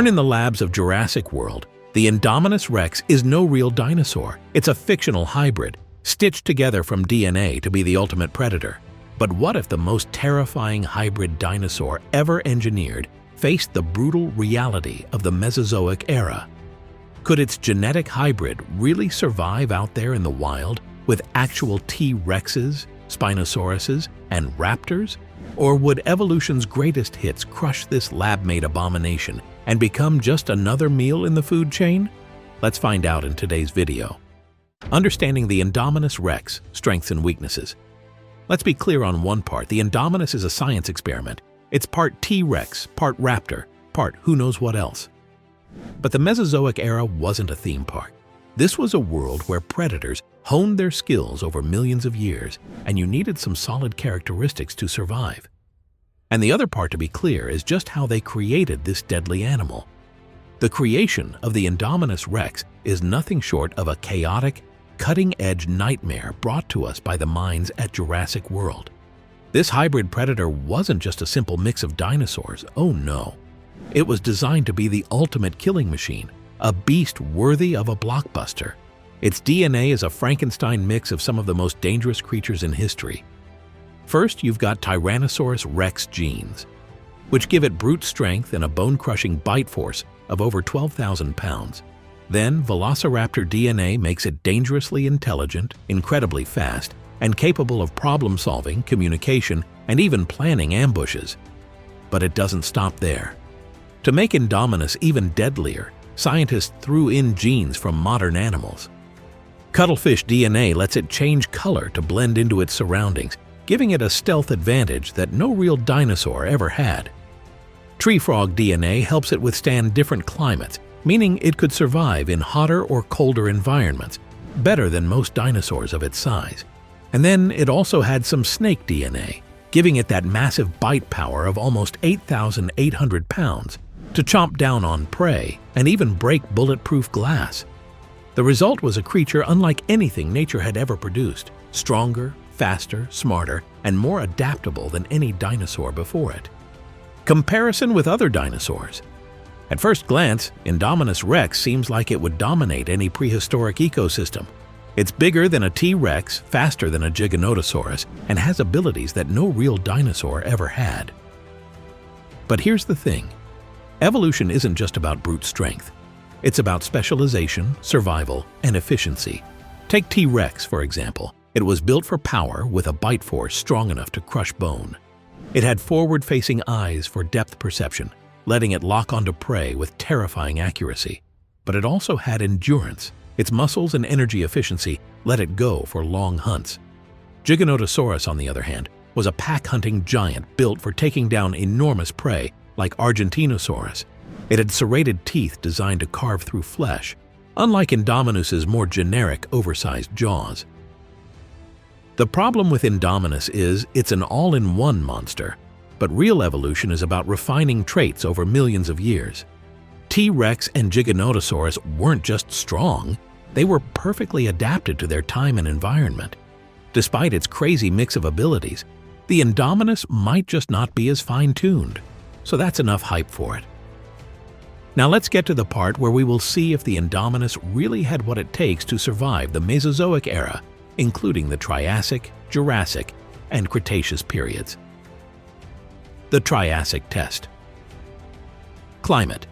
Born in the labs of Jurassic World, the Indominus rex is no real dinosaur. It's a fictional hybrid, stitched together from DNA to be the ultimate predator. But what if the most terrifying hybrid dinosaur ever engineered faced the brutal reality of the Mesozoic era? Could its genetic hybrid really survive out there in the wild with actual T.rexes, Spinosauruses, and raptors? Or would evolution's greatest hits crush this lab-made abomination and become just another meal in the food chain? Let's find out in today's video. Understanding the Indominus rex, strengths and weaknesses. Let's be clear on one part. The Indominus is a science experiment. It's part T-Rex, part raptor, part who knows what else. But the Mesozoic era wasn't a theme park. This was a world where predators honed their skills over millions of years, and you needed some solid characteristics to survive. And the other part, to be clear, is just how they created this deadly animal. The creation of the Indominus rex is nothing short of a chaotic, cutting-edge nightmare brought to us by the minds at Jurassic World. This hybrid predator wasn't just a simple mix of dinosaurs, oh no. It was designed to be the ultimate killing machine, a beast worthy of a blockbuster. Its DNA is a Frankenstein mix of some of the most dangerous creatures in history. First, you've got Tyrannosaurus rex genes, which give it brute strength and a bone-crushing bite force of over 12,000 pounds. Then, Velociraptor DNA makes it dangerously intelligent, incredibly fast, and capable of problem-solving, communication, and even planning ambushes. But it doesn't stop there. To make Indominus even deadlier, scientists threw in genes from modern animals. Cuttlefish DNA lets it change color to blend into its surroundings, giving it a stealth advantage that no real dinosaur ever had. Tree frog DNA helps it withstand different climates, meaning it could survive in hotter or colder environments, better than most dinosaurs of its size. And then it also had some snake DNA, giving it that massive bite power of almost 8,800 pounds to chomp down on prey and even break bulletproof glass. The result was a creature unlike anything nature had ever produced, stronger, faster, smarter, and more adaptable than any dinosaur before it. Comparison with other dinosaurs. At first glance, Indominus rex seems like it would dominate any prehistoric ecosystem. It's bigger than a T-Rex, faster than a Giganotosaurus, and has abilities that no real dinosaur ever had. But here's the thing. Evolution isn't just about brute strength. It's about specialization, survival, and efficiency. Take T-Rex, for example. It was built for power with a bite force strong enough to crush bone. It had forward-facing eyes for depth perception, letting it lock onto prey with terrifying accuracy. But it also had endurance. Its muscles and energy efficiency let it go for long hunts. Giganotosaurus, on the other hand, was a pack-hunting giant built for taking down enormous prey like Argentinosaurus. It had serrated teeth designed to carve through flesh, unlike Indominus's more generic, oversized jaws. The problem with Indominus is it's an all-in-one monster, but real evolution is about refining traits over millions of years. T-Rex and Giganotosaurus weren't just strong, they were perfectly adapted to their time and environment. Despite its crazy mix of abilities, the Indominus might just not be as fine-tuned, so that's enough hype for it. Now let's get to the part where we will see if the Indominus really had what it takes to survive the Mesozoic era, including the Triassic, Jurassic, and Cretaceous periods. The Triassic test. Climate.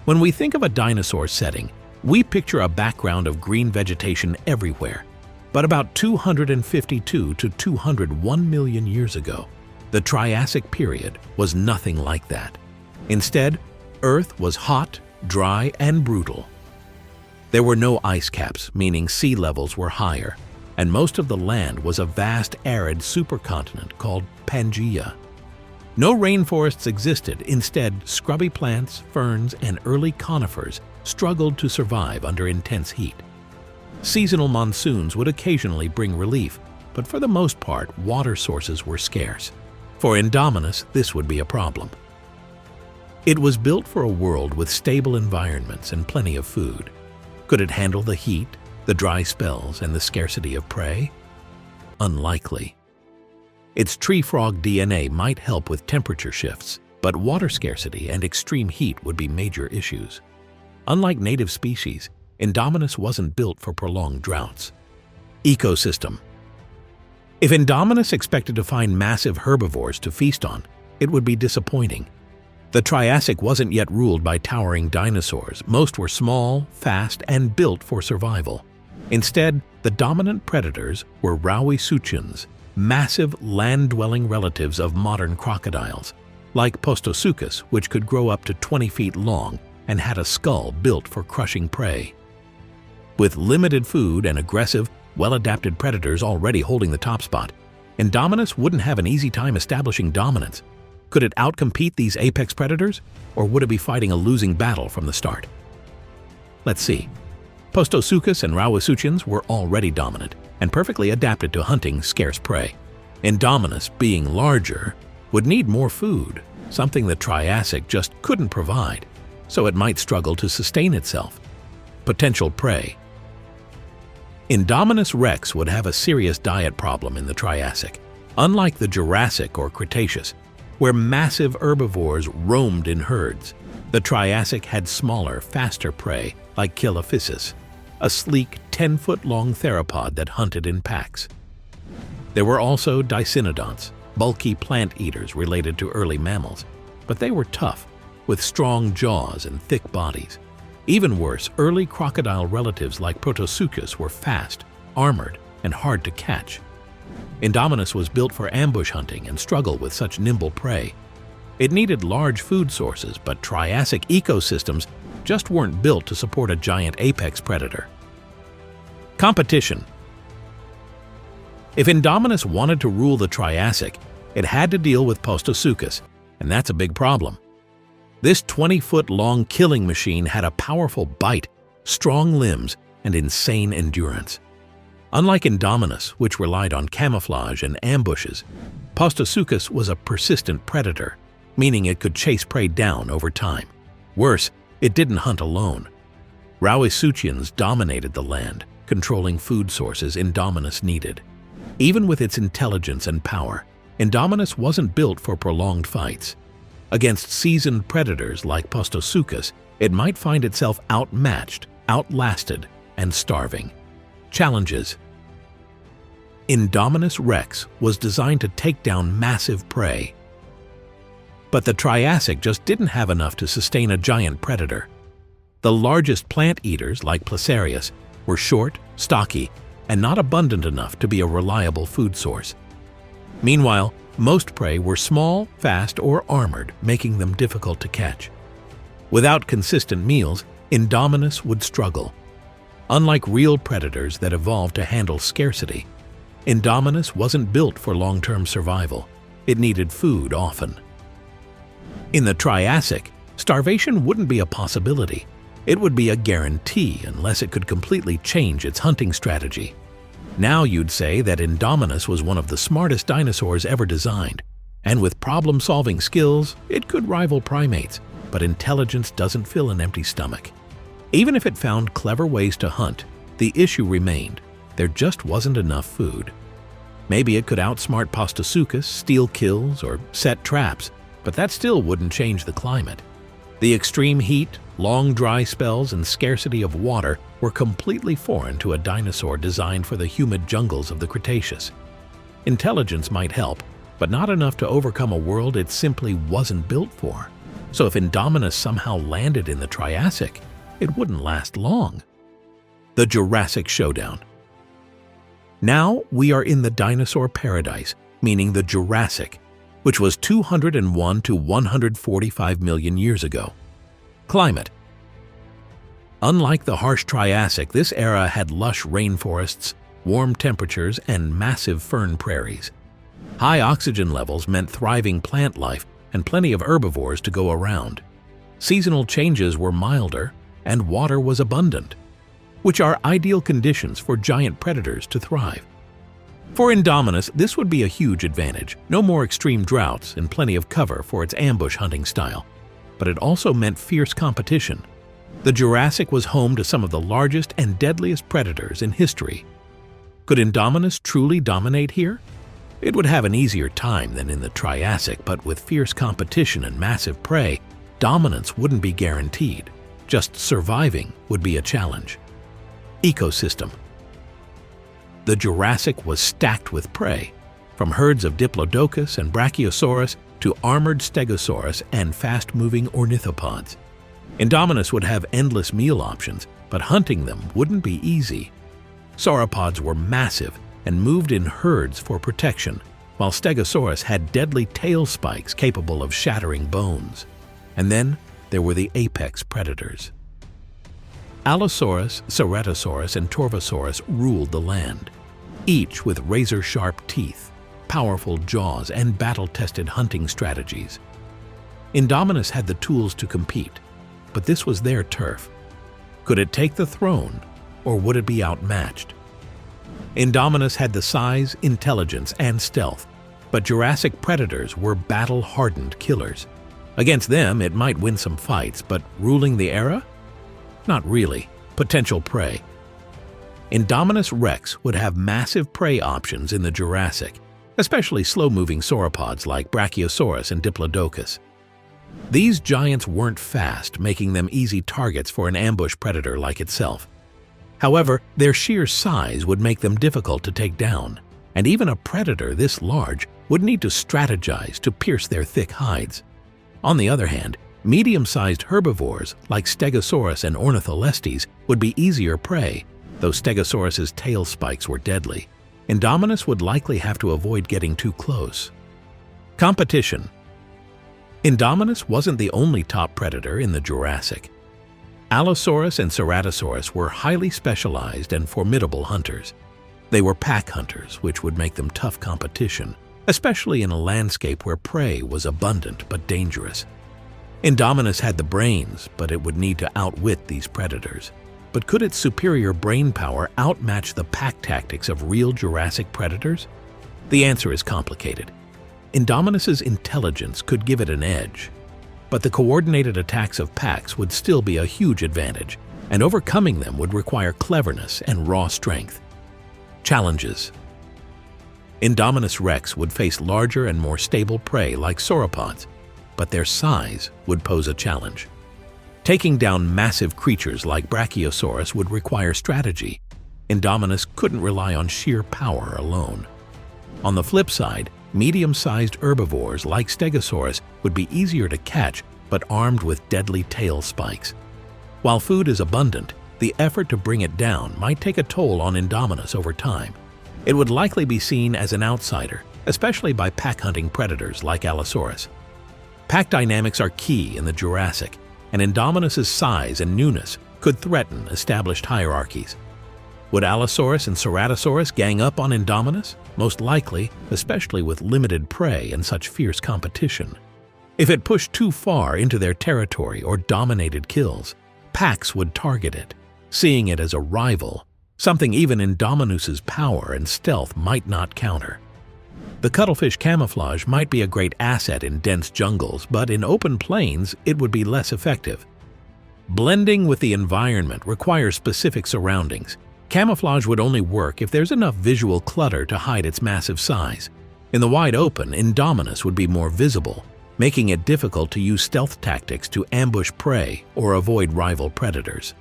When we think of a dinosaur setting, we picture a background of green vegetation everywhere. But about 252 to 201 million years ago, the Triassic period was nothing like that. Instead, Earth was hot, dry, and brutal. There were no ice caps, meaning sea levels were higher, and most of the land was a vast arid supercontinent called Pangaea. No rainforests existed. Instead, scrubby plants, ferns, and early conifers struggled to survive under intense heat. Seasonal monsoons would occasionally bring relief, but for the most part, water sources were scarce. For Indominus, this would be a problem. It was built for a world with stable environments and plenty of food. Could it handle the heat, the dry spells, and the scarcity of prey? Unlikely. Its tree frog DNA might help with temperature shifts, but water scarcity and extreme heat would be major issues. Unlike native species, Indominus wasn't built for prolonged droughts. Ecosystem. If Indominus expected to find massive herbivores to feast on, it would be disappointing. The Triassic wasn't yet ruled by towering dinosaurs. Most were small, fast, and built for survival. Instead, the dominant predators were Rauisuchians, massive land-dwelling relatives of modern crocodiles, like Postosuchus, which could grow up to 20 feet long and had a skull built for crushing prey. With limited food and aggressive, well-adapted predators already holding the top spot, Indominus wouldn't have an easy time establishing dominance. Could it outcompete these apex predators, or would it be fighting a losing battle from the start? Let's see. Postosuchus and Rauisuchians were already dominant and perfectly adapted to hunting scarce prey. Indominus, being larger, would need more food, something the Triassic just couldn't provide, so it might struggle to sustain itself. Potential prey. Indominus rex would have a serious diet problem in the Triassic, unlike the Jurassic or Cretaceous, where massive herbivores roamed in herds. The Triassic had smaller, faster prey like Chilophysis, a sleek 10-foot-long theropod that hunted in packs. There were also Dicynodonts, bulky plant eaters related to early mammals, but they were tough, with strong jaws and thick bodies. Even worse, early crocodile relatives like Protosuchus were fast, armored, and hard to catch. Indominus was built for ambush hunting and struggled with such nimble prey. It needed large food sources, but Triassic ecosystems just weren't built to support a giant apex predator. Competition. If Indominus wanted to rule the Triassic, it had to deal with Postosuchus, and that's a big problem. This 20-foot-long killing machine had a powerful bite, strong limbs, and insane endurance. Unlike Indominus, which relied on camouflage and ambushes, Postosuchus was a persistent predator, meaning it could chase prey down over time. Worse, it didn't hunt alone. Rauisuchians dominated the land, controlling food sources Indominus needed. Even with its intelligence and power, Indominus wasn't built for prolonged fights. Against seasoned predators like Postosuchus, it might find itself outmatched, outlasted, and starving. Challenges. Indominus rex was designed to take down massive prey. But the Triassic just didn't have enough to sustain a giant predator. The largest plant eaters, like Placerius, were short, stocky, and not abundant enough to be a reliable food source. Meanwhile, most prey were small, fast, or armored, making them difficult to catch. Without consistent meals, Indominus would struggle. Unlike real predators that evolved to handle scarcity, Indominus wasn't built for long-term survival. It needed food often. In the Triassic, starvation wouldn't be a possibility. It would be a guarantee unless it could completely change its hunting strategy. Now you'd say that Indominus was one of the smartest dinosaurs ever designed, and with problem-solving skills, it could rival primates, but intelligence doesn't fill an empty stomach. Even if it found clever ways to hunt, the issue remained. There just wasn't enough food. Maybe it could outsmart Postosuchus, steal kills, or set traps, but that still wouldn't change the climate. The extreme heat, long dry spells, and scarcity of water were completely foreign to a dinosaur designed for the humid jungles of the Cretaceous. Intelligence might help, but not enough to overcome a world it simply wasn't built for. So if Indominus somehow landed in the Triassic, it wouldn't last long. The Jurassic Showdown. Now we are in the dinosaur paradise, meaning the Jurassic, which was 201 to 145 million years ago. Climate. Unlike the harsh Triassic, this era had lush rainforests, warm temperatures, and massive fern prairies. High oxygen levels meant thriving plant life and plenty of herbivores to go around. Seasonal changes were milder, and water was abundant, which are ideal conditions for giant predators to thrive. For Indominus, this would be a huge advantage. No more extreme droughts and plenty of cover for its ambush hunting style. But it also meant fierce competition. The Jurassic was home to some of the largest and deadliest predators in history. Could Indominus truly dominate here? It would have an easier time than in the Triassic, but with fierce competition and massive prey, dominance wouldn't be guaranteed. Just surviving would be a challenge. Ecosystem. The Jurassic was stacked with prey, from herds of Diplodocus and Brachiosaurus to armored Stegosaurus and fast-moving ornithopods. Indominus would have endless meal options, but hunting them wouldn't be easy. Sauropods were massive and moved in herds for protection, while Stegosaurus had deadly tail spikes capable of shattering bones. And then there were the apex predators. Allosaurus, Ceratosaurus, and Torvosaurus ruled the land, each with razor-sharp teeth, powerful jaws, and battle-tested hunting strategies. Indominus had the tools to compete, but this was their turf. Could it take the throne, or would it be outmatched? Indominus had the size, intelligence, and stealth, but Jurassic predators were battle-hardened killers. Against them, it might win some fights, but ruling the era? Not really. Potential prey. Indominus Rex would have massive prey options in the Jurassic, especially slow-moving sauropods like Brachiosaurus and Diplodocus. These giants weren't fast, making them easy targets for an ambush predator like itself. However, their sheer size would make them difficult to take down, and even a predator this large would need to strategize to pierce their thick hides. On the other hand, medium-sized herbivores like Stegosaurus and Ornitholestes would be easier prey, though Stegosaurus's tail spikes were deadly. Indominus would likely have to avoid getting too close. Competition. Indominus wasn't the only top predator in the Jurassic. Allosaurus and Ceratosaurus were highly specialized and formidable hunters. They were pack hunters, which would make them tough competition, especially in a landscape where prey was abundant but dangerous. Indominus had the brains, but it would need to outwit these predators. But could its superior brain power outmatch the pack tactics of real Jurassic predators? The answer is complicated. Indominus's intelligence could give it an edge, but the coordinated attacks of packs would still be a huge advantage, and overcoming them would require cleverness and raw strength. Challenges. Indominus Rex would face larger and more stable prey like sauropods, but their size would pose a challenge. Taking down massive creatures like Brachiosaurus would require strategy. Indominus couldn't rely on sheer power alone. On the flip side, medium-sized herbivores like Stegosaurus would be easier to catch but armed with deadly tail spikes. While food is abundant, the effort to bring it down might take a toll on Indominus over time. It would likely be seen as an outsider, especially by pack-hunting predators like Allosaurus. Pack dynamics are key in the Jurassic, and Indominus's size and newness could threaten established hierarchies. Would Allosaurus and Ceratosaurus gang up on Indominus? Most likely, especially with limited prey and such fierce competition. If it pushed too far into their territory or dominated kills, packs would target it, seeing it as a rival, something even Indominus's power and stealth might not counter. The cuttlefish camouflage might be a great asset in dense jungles, but in open plains it would be less effective. Blending with the environment requires specific surroundings. Camouflage would only work if there's enough visual clutter to hide its massive size. In the wide open, Indominus would be more visible, making it difficult to use stealth tactics to ambush prey or avoid rival predators.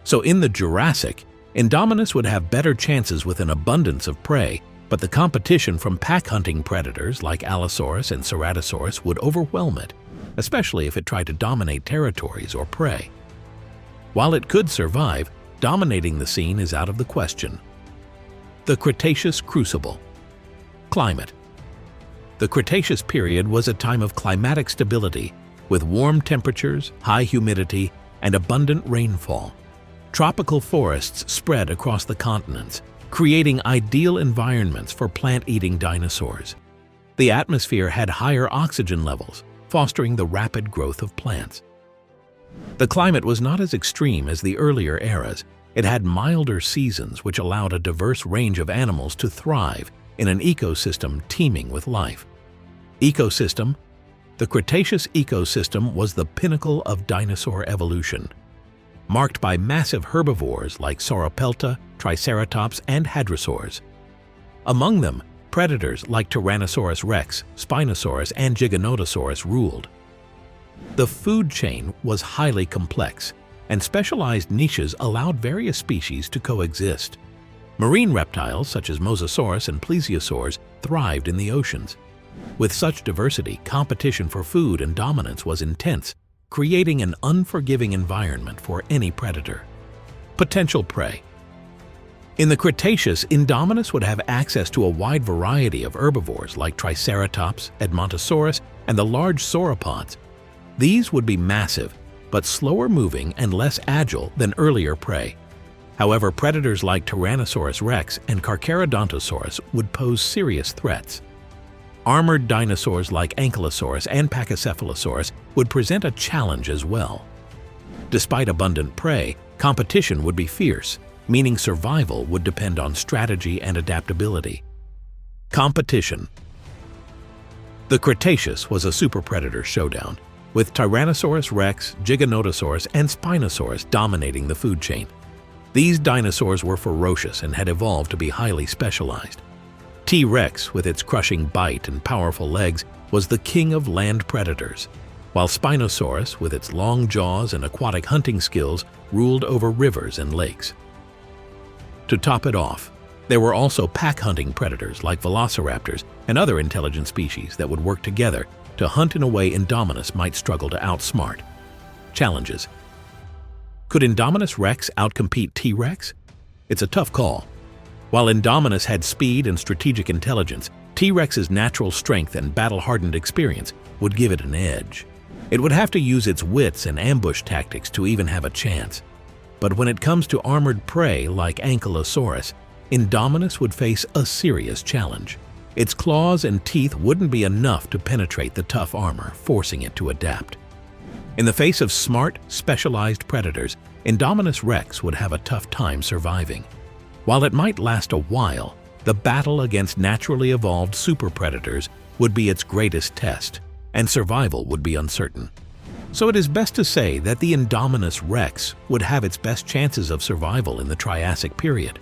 So in the Jurassic, Indominus would have better chances with an abundance of prey, but the competition from pack-hunting predators like Allosaurus and Ceratosaurus would overwhelm it, especially if it tried to dominate territories or prey. While it could survive, dominating the scene is out of the question. The Cretaceous Crucible. Climate. The Cretaceous period was a time of climatic stability, with warm temperatures, high humidity, and abundant rainfall. Tropical forests spread across the continents, creating ideal environments for plant-eating dinosaurs. The atmosphere had higher oxygen levels, fostering the rapid growth of plants. The climate was not as extreme as the earlier eras. It had milder seasons which allowed a diverse range of animals to thrive in an ecosystem teeming with life. Ecosystem. The Cretaceous ecosystem was the pinnacle of dinosaur evolution, marked by massive herbivores like Sauropelta, Triceratops, and Hadrosaurs. Among them, predators like Tyrannosaurus rex, Spinosaurus, and Giganotosaurus ruled. The food chain was highly complex, and specialized niches allowed various species to coexist. Marine reptiles such as Mosasaurus and plesiosaurs thrived in the oceans. With such diversity, competition for food and dominance was intense, creating an unforgiving environment for any predator. Potential prey. In the Cretaceous, Indominus would have access to a wide variety of herbivores like Triceratops, Edmontosaurus, and the large sauropods. These would be massive, but slower moving and less agile than earlier prey. However, predators like Tyrannosaurus rex and Carcharodontosaurus would pose serious threats. Armored dinosaurs like Ankylosaurus and Pachycephalosaurus would present a challenge as well. Despite abundant prey, competition would be fierce, meaning survival would depend on strategy and adaptability. Competition. The Cretaceous was a super-predator showdown, with Tyrannosaurus rex, Giganotosaurus, and Spinosaurus dominating the food chain. These dinosaurs were ferocious and had evolved to be highly specialized. T.rex, with its crushing bite and powerful legs, was the king of land predators, while Spinosaurus, with its long jaws and aquatic hunting skills, ruled over rivers and lakes. To top it off, there were also pack-hunting predators like velociraptors and other intelligent species that would work together to hunt in a way Indominus might struggle to outsmart. Challenges. Could Indominus rex outcompete T.rex? It's a tough call. While Indominus had speed and strategic intelligence, T.rex's natural strength and battle-hardened experience would give it an edge. It would have to use its wits and ambush tactics to even have a chance. But when it comes to armored prey like Ankylosaurus, Indominus would face a serious challenge. Its claws and teeth wouldn't be enough to penetrate the tough armor, forcing it to adapt. In the face of smart, specialized predators, Indominus rex would have a tough time surviving. While it might last a while, the battle against naturally evolved super-predators would be its greatest test, and survival would be uncertain. So it is best to say that the Indominus rex would have its best chances of survival in the Triassic period.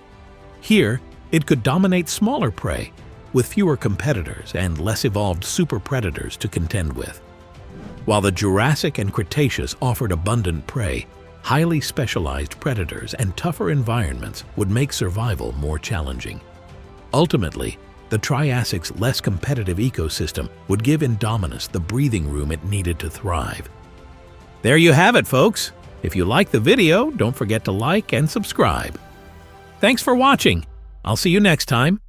Here, it could dominate smaller prey, with fewer competitors and less evolved super-predators to contend with. While the Jurassic and Cretaceous offered abundant prey, highly specialized predators and tougher environments would make survival more challenging. Ultimately, the Triassic's less competitive ecosystem would give Indominus the breathing room it needed to thrive. There you have it, folks! If you like the video, don't forget to like and subscribe. Thanks for watching! I'll see you next time.